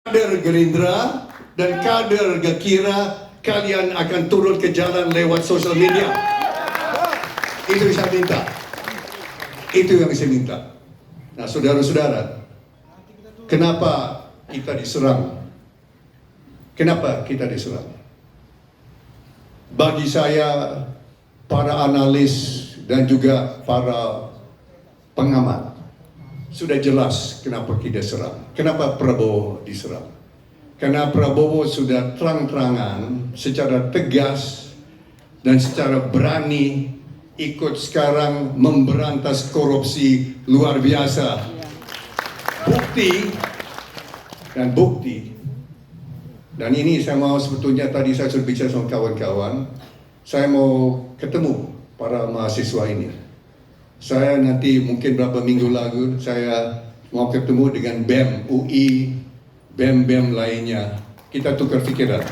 Kader Gerindra dan kader kira kalian akan turun ke jalan lewat sosial media. Itu yang saya minta. Itu yang saya minta. Nah, saudara-saudara, kenapa kita diserang? Kenapa kita diserang? Bagi saya, para analis dan juga para pengamat, sudah jelas kenapa kita serang. Kenapa Prabowo diserang. Karena Prabowo sudah terang-terangan, secara tegas dan secara berani ikut sekarang memberantas korupsi luar biasa. Bukti, dan ini saya mau sebetulnya tadi saya sudah bicara sama kawan-kawan, saya mau ketemu para mahasiswa ini. Saya nanti mungkin beberapa minggu lalu saya mau ketemu dengan BEM UI, BEM lainnya. Kita tukar pikiran.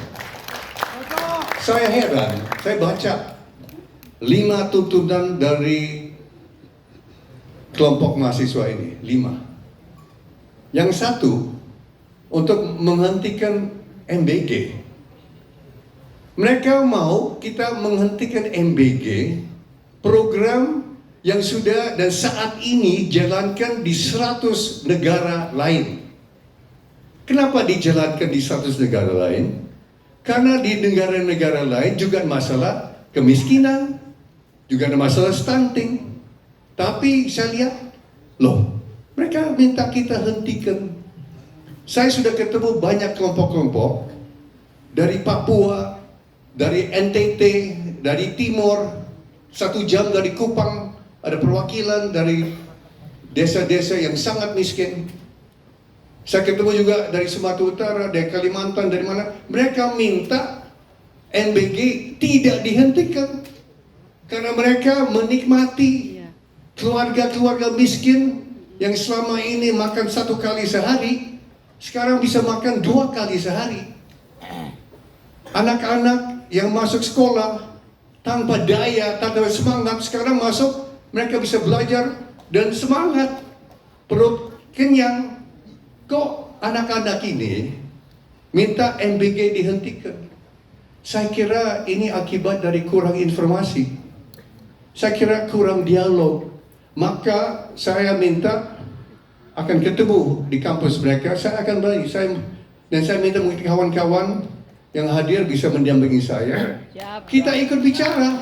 Saya heran, saya baca 5 tuntutan dari kelompok mahasiswa ini, 5. Yang satu, untuk menghentikan MBG. Mereka mau kita menghentikan MBG, program yang sudah dan saat ini jalankan di 100 negara lain. Kenapa dijalankan di 100 negara lain? Karena di negara-negara lain juga masalah kemiskinan, juga ada masalah stunting. Tapi saya lihat, loh, mereka minta kita hentikan. Saya sudah ketemu banyak kelompok-kelompok dari Papua, dari NTT, dari Timur, 1 jam dari Kupang, ada perwakilan dari desa-desa yang sangat miskin. Saya ketemu juga dari Sumatera Utara, dari Kalimantan, dari mana. Mereka minta MBG tidak dihentikan. Karena mereka menikmati keluarga-keluarga miskin yang selama ini makan 1 kali sehari, sekarang bisa makan 2 kali sehari. Anak-anak yang masuk sekolah tanpa daya, tanpa semangat, sekarang masuk, mereka bisa belajar dan semangat, perut kenyang. Kok anak-anak ini minta MBG dihentikan? Saya kira ini akibat dari kurang informasi. Saya kira kurang dialog. Maka saya minta akan ketemu di kampus mereka. Saya akan balik. Dan saya minta mungkin kawan-kawan yang hadir bisa mendampingi saya. Kita ikut bicara.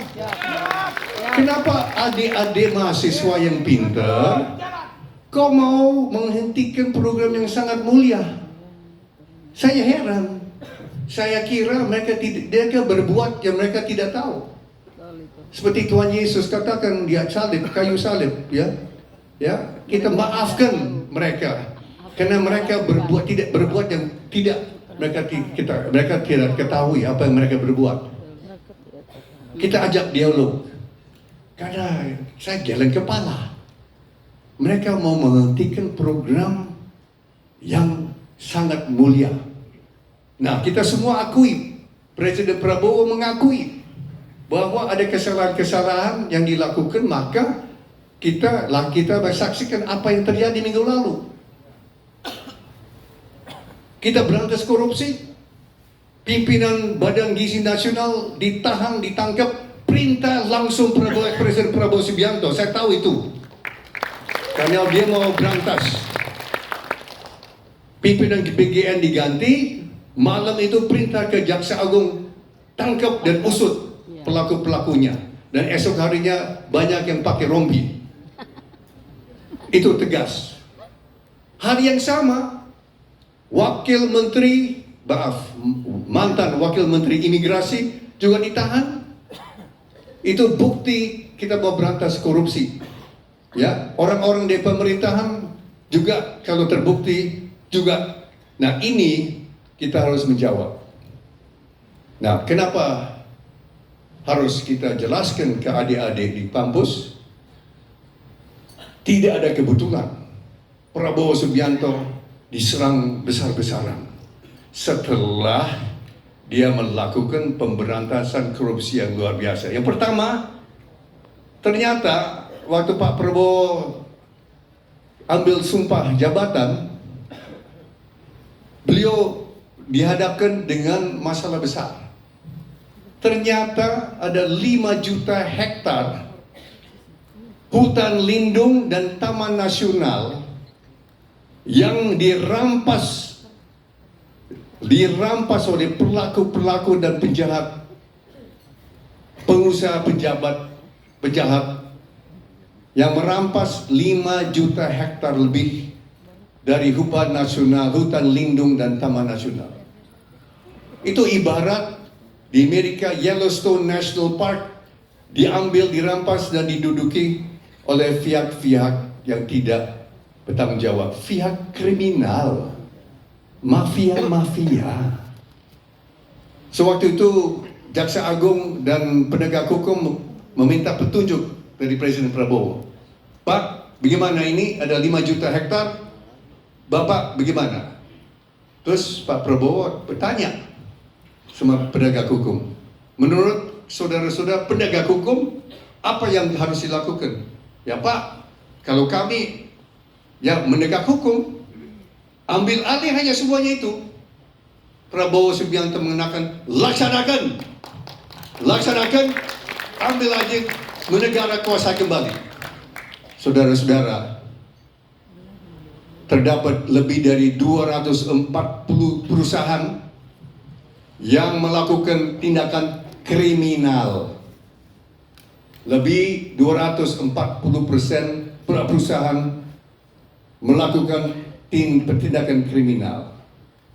Kenapa adik-adik mahasiswa yang pintar kok mau menghentikan program yang sangat mulia? Saya heran. Saya kira mereka berbuat yang mereka tidak tahu. Seperti Tuhan Yesus katakan di salib, kayu salib, ya. Kita maafkan mereka karena mereka tidak berbuat yang tidak mereka tidak ketahui apa yang mereka berbuat. Kita ajak dialog. Karena saya geleng kepala. Mereka mau menghentikan program yang sangat mulia. Nah, kita semua akui, Presiden Prabowo mengakui bahwa ada kesalahan-kesalahan yang dilakukan, maka kita saksikan apa yang terjadi minggu lalu. Kita berantas korupsi, pimpinan Badan Gizi Nasional ditahan, ditangkap, perintah langsung Presiden Prabowo Subianto. Saya tahu itu. Karena dia mau berantas. Pimpinan BGN diganti, malam itu perintah ke Jaksa Agung, tangkap dan usut pelaku-pelakunya. Dan esok harinya banyak yang pakai rompi. Itu tegas. Hari yang sama, mantan Wakil Menteri Imigrasi juga ditahan. Itu bukti kita mau berantas korupsi. Ya, orang-orang di pemerintahan juga kalau terbukti juga. Nah, ini kita harus menjawab. Nah, kenapa harus kita jelaskan ke adik-adik di kampus? Tidak ada kebetulan Prabowo Subianto diserang besar-besaran setelah dia melakukan pemberantasan korupsi yang luar biasa. Yang pertama, ternyata waktu Pak Prabowo ambil sumpah jabatan, beliau beliau dihadapkan dengan masalah besar. Ternyata ada 5 juta hektar hutan lindung dan taman nasional yang dirampas oleh pelaku-pelaku dan penjahat, pengusaha penjahat yang merampas 5 juta hektar lebih dari hutan nasional, hutan lindung dan taman nasional. Itu ibarat di Amerika Yellowstone National Park diambil, dirampas dan diduduki oleh pihak-pihak yang tidak bertanggung jawab, pihak kriminal, mafia. Sewaktu itu Jaksa Agung dan penegak hukum meminta petunjuk dari Presiden Prabowo. Pak, bagaimana ini? Ada 5 juta hektar. Bapak bagaimana? Terus Pak Prabowo bertanya sama penegak hukum. Menurut saudara-saudara penegak hukum, apa yang harus dilakukan? Ya Pak, kalau kami yang menegak hukum, ambil alih hanya semuanya itu. Prabowo Subianto mengenakan, laksanakan, ambil aja, menegara kuasa kembali. Saudara-saudara, terdapat lebih dari 240 perusahaan yang melakukan tindakan kriminal. Lebih 240% perusahaan melakukan tindakan kriminal.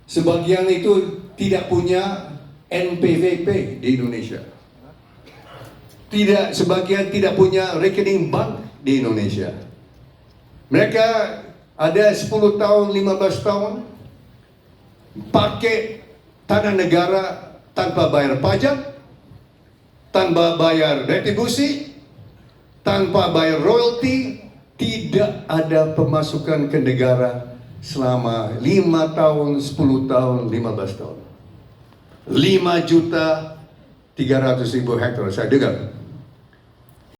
Sebagian itu tidak punya NPWP di Indonesia. Sebagian tidak punya rekening bank di Indonesia. Mereka ada 10 tahun, 15 tahun pakai tanah negara tanpa bayar pajak, tanpa bayar retribusi, tanpa bayar royalti, tidak ada pemasukan ke negara selama 5 tahun, 10 tahun, 15 tahun. 5.300.000 hektar saya dengar.